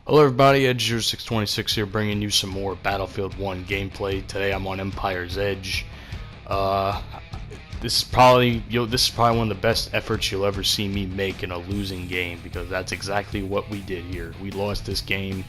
Hello everybody, Edge0626 here, bringing you some more Battlefield 1 gameplay. Today I'm on Empire's Edge. This is probably one of the best efforts you'll ever see me make in a losing game, because that's exactly what we did here. We lost this game,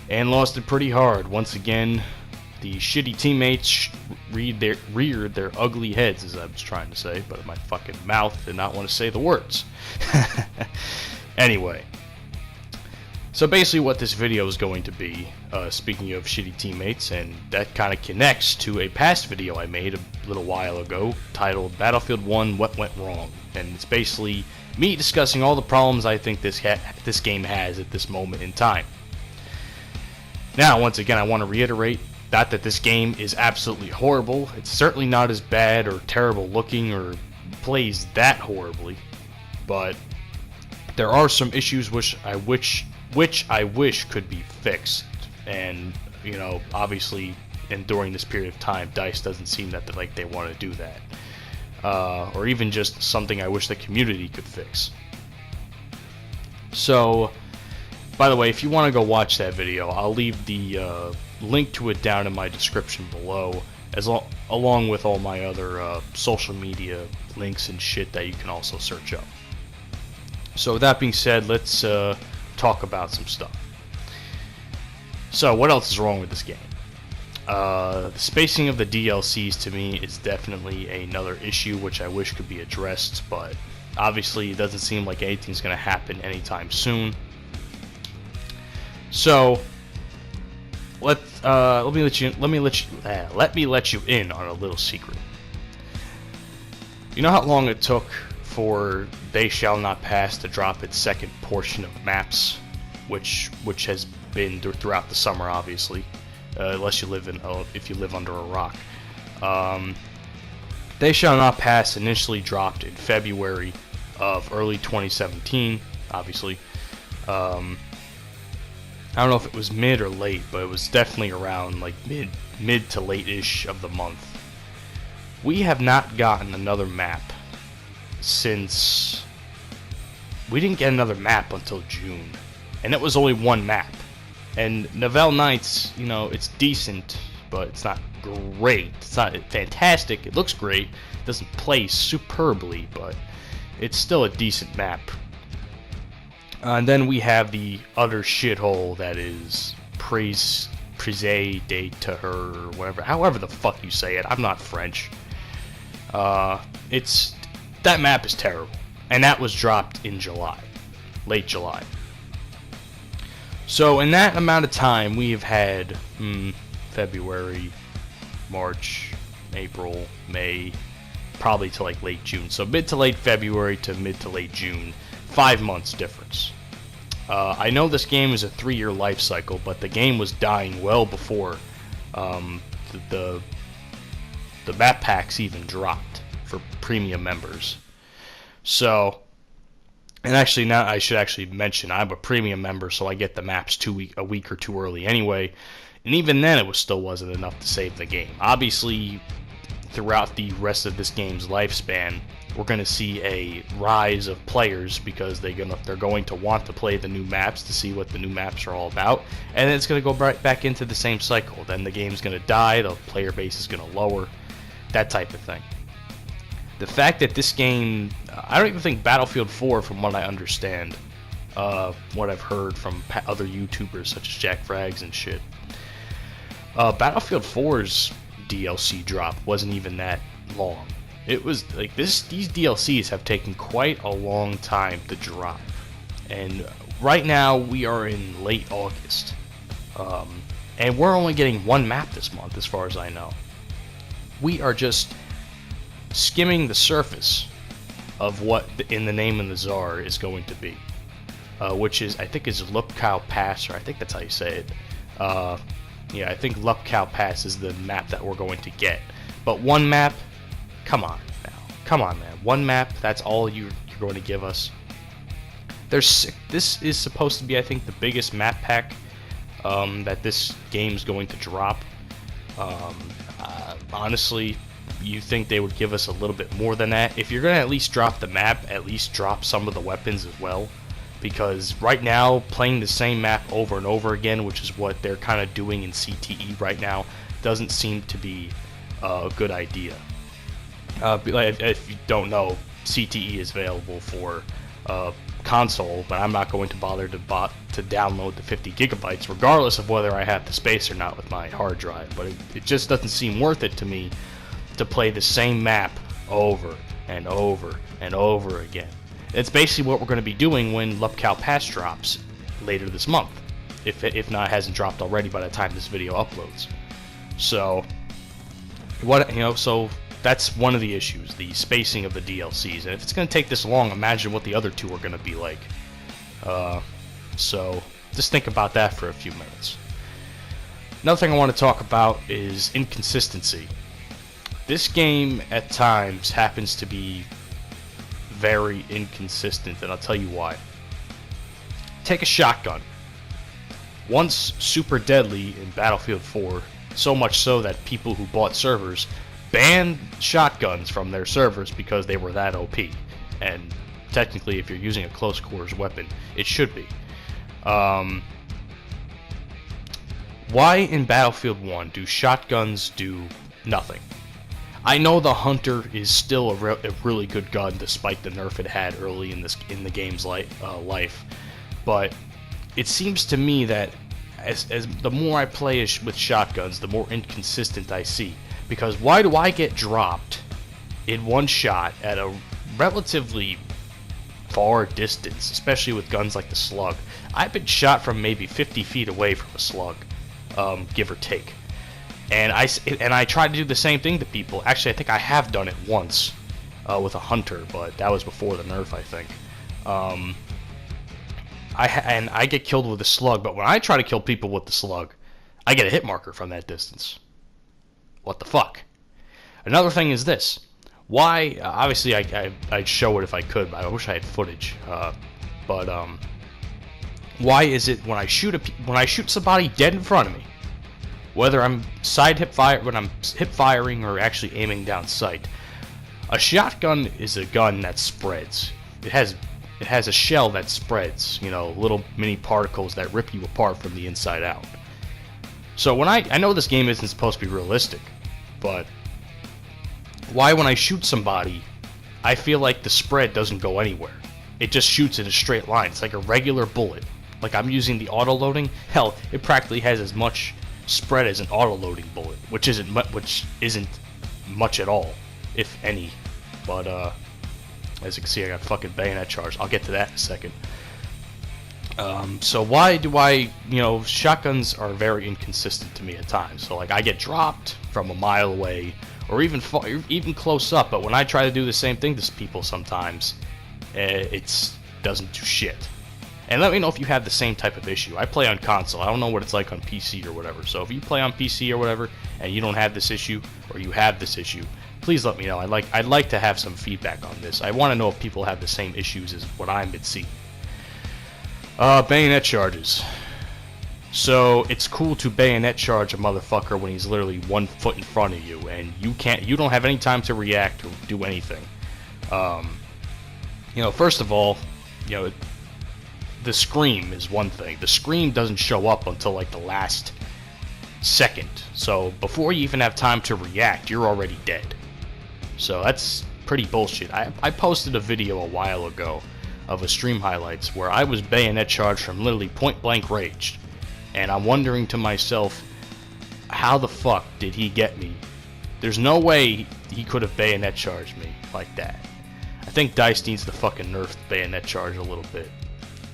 and lost it pretty hard. Once again, the shitty teammates reared their ugly heads, as I was trying to say, but my fucking mouth did not want to say the words. Anyway. So basically what this video is going to be, speaking of shitty teammates, and that kind of connects to a past video I made a little while ago titled Battlefield 1 What Went Wrong, and it's basically me discussing all the problems I think this game has at this moment in time. Now, once again, I want to reiterate, not that this game is absolutely horrible. It's certainly not as bad or terrible looking or plays that horribly, but there are some issues which I wish could be fixed, and obviously, and during this period of time, DICE doesn't seem that they want to do that, or even just something I wish the community could fix. So, by the way, if you want to go watch that video, I'll leave the link to it down in my description below, along with all my other social media links and shit that you can also search up. So with that being said, let's talk about some stuff. So what else is wrong with this game? The spacing of the DLCs to me is definitely another issue which I wish could be addressed, but obviously it doesn't seem like anything's going to happen anytime soon. So let me let you in on a little secret. You know how long it took for They Shall Not Pass to drop its second portion of maps, which has been throughout the summer, obviously, unless you live if you live under a rock. They Shall Not Pass initially dropped in February of early 2017, obviously. I don't know if it was mid or late, but it was definitely around like mid to late-ish of the month. We have not gotten another map since we didn't get another map until June, and it was only one map. And Novell Nights, it's decent, but it's not great. It's not fantastic. It looks great. It doesn't play superbly, but it's still a decent map. And then we have the utter shithole that is Prise de Terre, or whatever, however the fuck you say it. I'm not French. That map is terrible, and that was dropped in July, late July. So in that amount of time, we have had February, March, April, May, probably to like late June. So mid to late February to mid to late June, 5 months difference. I know this game is a 3-year life cycle, but the game was dying well before the map packs even dropped for premium members. So, and actually now I should actually mention I'm a premium member, so I get the maps a week or two early anyway, and even then it still wasn't enough to save the game. Obviously, throughout the rest of this game's lifespan, we're going to see a rise of players, because they're going to want to play the new maps to see what the new maps are all about, and then it's going to go right back into the same cycle. Then the game's going to die, the player base is going to lower, that type of thing. The fact that this game, I don't even think Battlefield 4, from what I understand, what I've heard from other YouTubers such as Jack Frags and shit, Battlefield 4's DLC drop wasn't even that long. It was like these DLCs have taken quite a long time to drop, and right now we are in late August, and we're only getting one map this month, as far as I know. We are just skimming the surface of what In the Name of the Tsar is going to be, which is, I think, is Lupkow Pass, or I think that's how you say it. Yeah, I think Lupkow Pass is the map that we're going to get. But one map, come on now, come on, man. One map, that's all you're going to give us. This is supposed to be, I think, the biggest map pack that this game's going to drop. Honestly, you think they would give us a little bit more than that? If you're going to at least drop the map, at least drop some of the weapons as well. because right now playing the same map over and over again, which is what they're kind of doing in CTE right now, doesn't seem to be a good idea. If you don't know, CTE is available for console, but I'm not going to bother to download the 50 gigabytes, regardless of whether I have the space or not with my hard drive. But it just doesn't seem worth it to me to play the same map over and over and over again. It's basically what we're going to be doing when Lupkow Pass drops later this month, if not, it hasn't dropped already by the time this video uploads. So so that's one of the issues, the spacing of the DLCs. And if it's going to take this long, imagine what the other two are going to be like. So just think about that for a few minutes. Another thing I want to talk about is inconsistency. This game at times happens to be very inconsistent, and I'll tell you why. Take a shotgun. Once super deadly in Battlefield 4, so much so that people who bought servers banned shotguns from their servers because they were that OP. And technically, if you're using a close quarters weapon, it should be. Why in Battlefield 1 do shotguns do nothing? I know the Hunter is still a really good gun despite the nerf it had early in the game's life, but it seems to me that as the more I play with shotguns, the more inconsistent I see. Because why do I get dropped in one shot at a relatively far distance, especially with guns like the Slug? I've been shot from maybe 50 feet away from a Slug, give or take. And I try to do the same thing to people. Actually, I think I have done it once with a Hunter, but that was before the nerf, I think. I get killed with a Slug, but when I try to kill people with the Slug, I get a hit marker from that distance. What the fuck? Another thing is this. Why? Obviously, I'd show it if I could, but I wish I had footage. Why is it when I shoot somebody dead in front of me, whether I'm when I'm hip firing or actually aiming down sight, a shotgun is a gun that spreads. It has a shell that spreads, little mini particles that rip you apart from the inside out. So when I know this game isn't supposed to be realistic, but why when I shoot somebody, I feel like the spread doesn't go anywhere. It just shoots in a straight line. It's like a regular bullet. Like I'm using the auto-loading. Hell, it practically has as much spread as an auto-loading bullet, which isn't much at all, if any. But as you can see, I got fucking bayonet charge. I'll get to that in a second. So why do shotguns are very inconsistent to me at times. So like I get dropped from a mile away, or even close up. But when I try to do the same thing to people, sometimes it doesn't do shit. And let me know if you have the same type of issue. I play on console. I don't know what it's like on PC or whatever. So if you play on PC or whatever and you don't have this issue, or you have this issue, please let me know. I'd like to have some feedback on this. I want to know if people have the same issues as what I've been seeing. Bayonet charges. So it's cool to bayonet charge a motherfucker when he's literally 1 foot in front of you, and you don't have any time to react or do anything. First of all, the scream is one thing. The scream doesn't show up until like the last second. So before you even have time to react, you're already dead. So that's pretty bullshit. I posted a video a while ago of a stream highlights where I was bayonet charged from literally point blank range. And I'm wondering to myself, how the fuck did he get me? There's no way he could have bayonet charged me like that. I think DICE needs to fucking nerf the bayonet charge a little bit.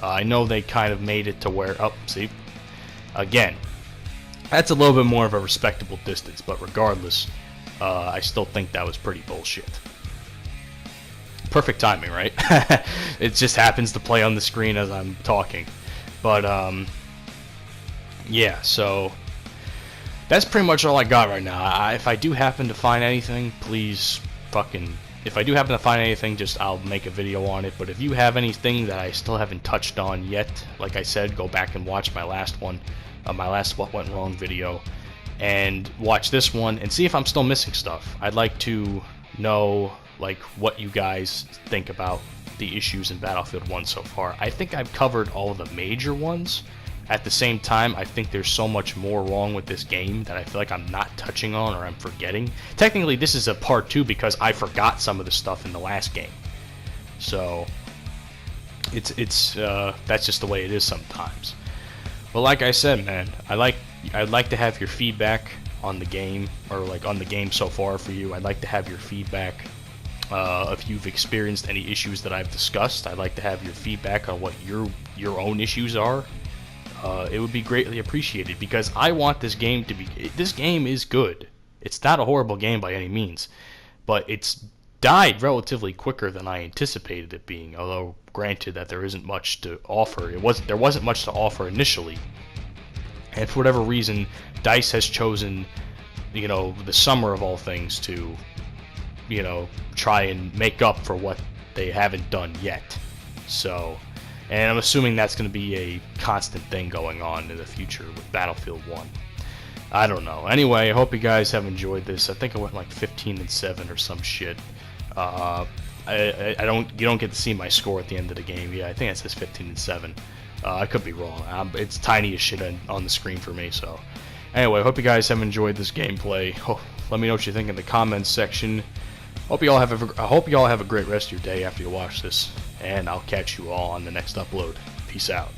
I know they kind of made it to where, see, again, that's a little bit more of a respectable distance, but regardless, I still think that was pretty bullshit. Perfect timing, right? It just happens to play on the screen as I'm talking. But, yeah, so that's pretty much all I got right now. If I do happen to find anything, please fucking... If I do happen to find anything, I'll make a video on it. But if you have anything that I still haven't touched on yet, like I said, go back and watch my last one, my last What Went Wrong video, and watch this one and see if I'm still missing stuff. I'd like to know like what you guys think about the issues in Battlefield 1 so far. I think I've covered all of the major ones. At the same time, I think there's so much more wrong with this game that I feel like I'm not touching on or I'm forgetting. Technically, this is a part 2 because I forgot some of the stuff in the last game. So, it's that's just the way it is sometimes. But like I said, man, I'd like to have your feedback on the game, or like on the game so far for you. I'd like to have your feedback if you've experienced any issues that I've discussed. I'd like to have your feedback on what your own issues are. It would be greatly appreciated, because I want this game to be... This game is good. It's not a horrible game by any means, but it's died relatively quicker than I anticipated it being, although granted that there isn't much to offer. There wasn't much to offer initially, and for whatever reason, DICE has chosen, the summer of all things to, try and make up for what they haven't done yet. So... And I'm assuming that's going to be a constant thing going on in the future with Battlefield 1. I don't know. Anyway, I hope you guys have enjoyed this. I think I went like 15-7 or some shit. You don't get to see my score at the end of the game. Yeah, I think it says 15-7. I could be wrong. It's tiny as shit on the screen for me. So, anyway, I hope you guys have enjoyed this gameplay. Let me know what you think in the comments section. I hope you all have a great rest of your day after you watch this, and I'll catch you all on the next upload. Peace out.